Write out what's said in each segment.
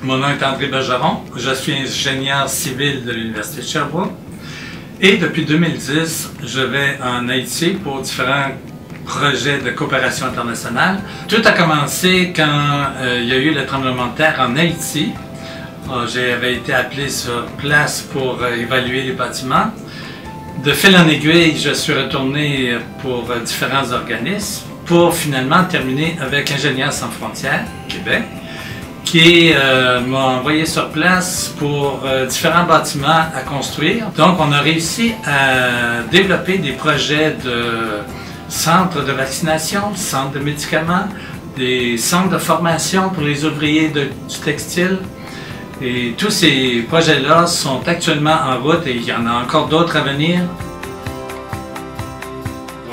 Mon nom est André Bergeron. Je suis ingénieur civil de l'Université de Sherbrooke. Et depuis 2010, je vais en Haïti pour différents projets de coopération internationale. Tout a commencé quand il y a eu le tremblement de terre en Haïti. J'avais été appelé sur place pour évaluer les bâtiments. De fil en aiguille, je suis retourné pour différents organismes pour finalement terminer avec Ingénieurs sans frontières, Québec, qui m'a envoyé sur place pour différents bâtiments à construire. Donc, on a réussi à développer des projets de centres de vaccination, centres de médicaments, des centres de formation pour les ouvriers du textile. Et tous ces projets-là sont actuellement en route et il y en a encore d'autres à venir.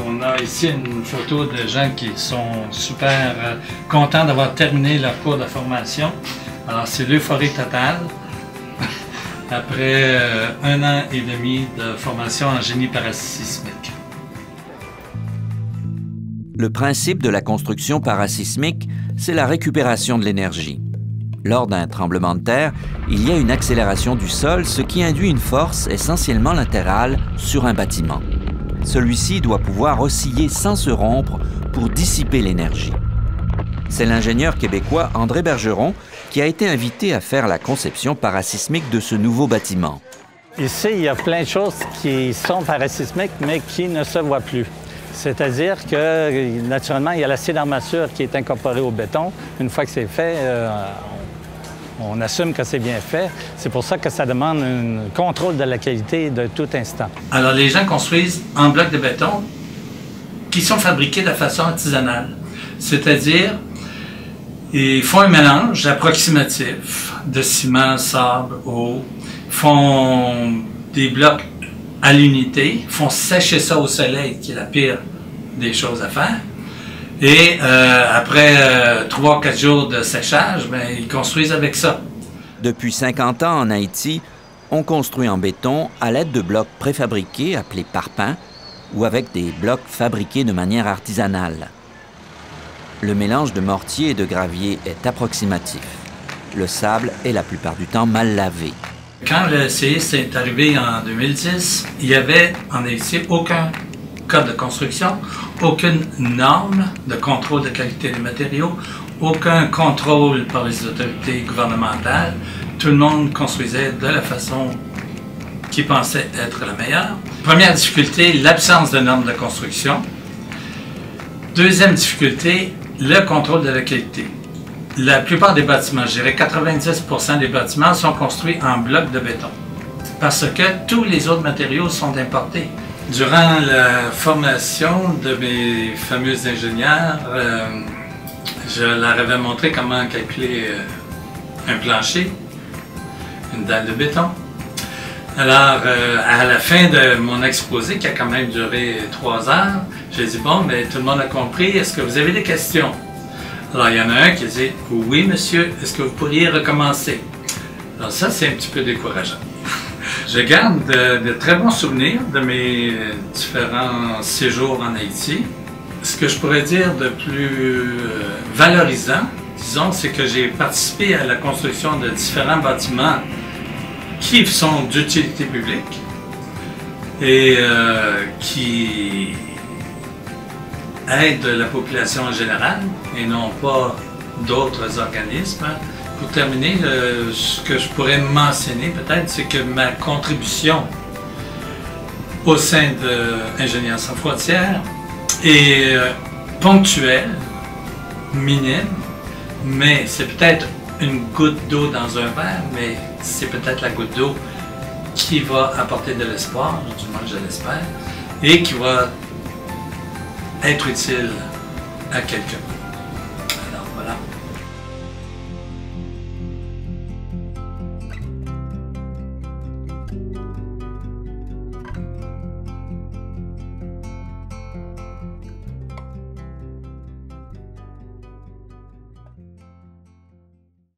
On a ici une photo de gens qui sont super contents d'avoir terminé leur cours de formation. Alors c'est l'euphorie totale après 1 an et demi de formation en génie parasismique. Le principe de la construction parasismique, c'est la récupération de l'énergie. Lors d'un tremblement de terre, il y a une accélération du sol, ce qui induit une force essentiellement latérale sur un bâtiment. Celui-ci doit pouvoir osciller sans se rompre pour dissiper l'énergie. C'est l'ingénieur québécois André Bergeron qui a été invité à faire la conception parasismique de ce nouveau bâtiment. Ici, il y a plein de choses qui sont parasismiques, mais qui ne se voient plus. C'est-à-dire que, naturellement, il y a l'acier d'armature qui est incorporé au béton. Une fois que c'est fait, on assume que c'est bien fait. C'est pour ça que ça demande un contrôle de la qualité de tout instant. Alors, les gens construisent en blocs de béton qui sont fabriqués de façon artisanale. C'est-à-dire, ils font un mélange approximatif de ciment, sable, eau, font des blocs à l'unité, font sécher ça au soleil, qui est la pire des choses à faire. Et après 3-4 jours de séchage, ben, ils construisent avec ça. Depuis 50 ans en Haïti, on construit en béton à l'aide de blocs préfabriqués appelés parpaings ou avec des blocs fabriqués de manière artisanale. Le mélange de mortier et de gravier est approximatif. Le sable est la plupart du temps mal lavé. Quand le séisme est arrivé en 2010, il n'y avait en Haïti aucun code de construction, aucune norme de contrôle de qualité des matériaux, aucun contrôle par les autorités gouvernementales. Tout le monde construisait de la façon qu'il pensait être la meilleure. Première difficulté, l'absence de normes de construction. Deuxième difficulté, le contrôle de la qualité. La plupart des bâtiments, je dirais 90% des bâtiments sont construits en blocs de béton parce que tous les autres matériaux sont importés. Durant la formation de mes fameux ingénieurs, je leur avais montré comment calculer un plancher, une dalle de béton. Alors, à la fin de mon exposé, qui a quand même duré 3 heures, j'ai dit, bon, mais tout le monde a compris, est-ce que vous avez des questions? Alors, il y en a un qui dit « Oui, monsieur, est-ce que vous pourriez recommencer? » Alors ça, c'est un petit peu décourageant. Je garde de très bons souvenirs de mes différents séjours en Haïti. Ce que je pourrais dire de plus valorisant, disons, c'est que j'ai participé à la construction de différents bâtiments qui sont d'utilité publique et qui aide la population en général et non pas d'autres organismes. Pour terminer, ce que je pourrais mentionner peut-être, c'est que ma contribution au sein d'Ingénieurs sans frontières est ponctuelle, minime, mais c'est peut-être une goutte d'eau dans un verre, mais c'est peut-être la goutte d'eau qui va apporter de l'espoir, du moins je l'espère, et qui va être utile à quelqu'un.